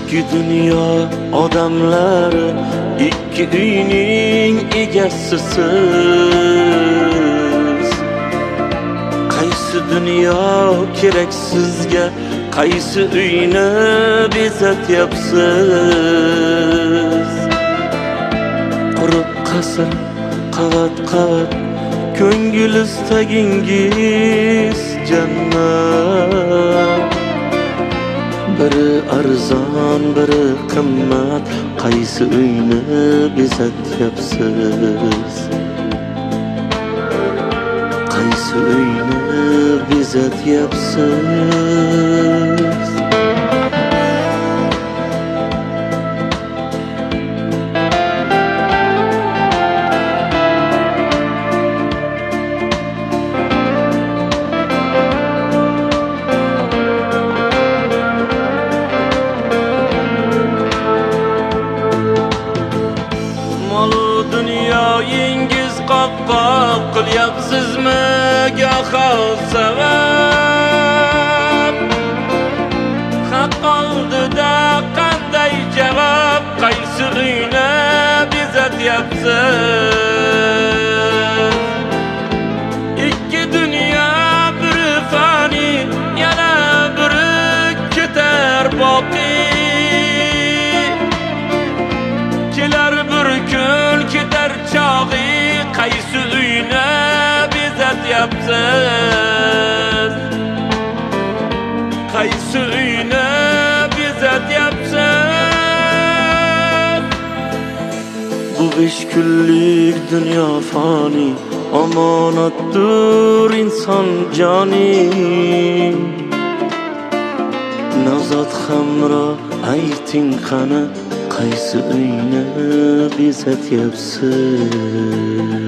İki dünya odamlari, ikki uyning egasisiz. Qaysi dunyo kerak sizga, qaysi uyni bezatyapsiz? Quruq qasr, qavat-qavat, ko'ngil istagingiz jannat. Biri arzon, biri qimmat, qaysi uyni bezatyapsiz? Qaysi uyni bezatyapsiz? Dunyoyingiz qop-qop qilyapsizmi goho savab? Haq oldida qanday javob? Qaysi uyni bezatyapsiz? Ikki dunyo, biri fani, yana biri ketar boqiy. Kelar bir kun, ketar chog'i, qaysi uyni bezatyapsiz? Qaysi uyni bezatyapsiz? Bu 5 kunlik dunyo fani, omonatdir inson joni. Navzat hamro ayting qani, qaysi uyni bezatyapsiz?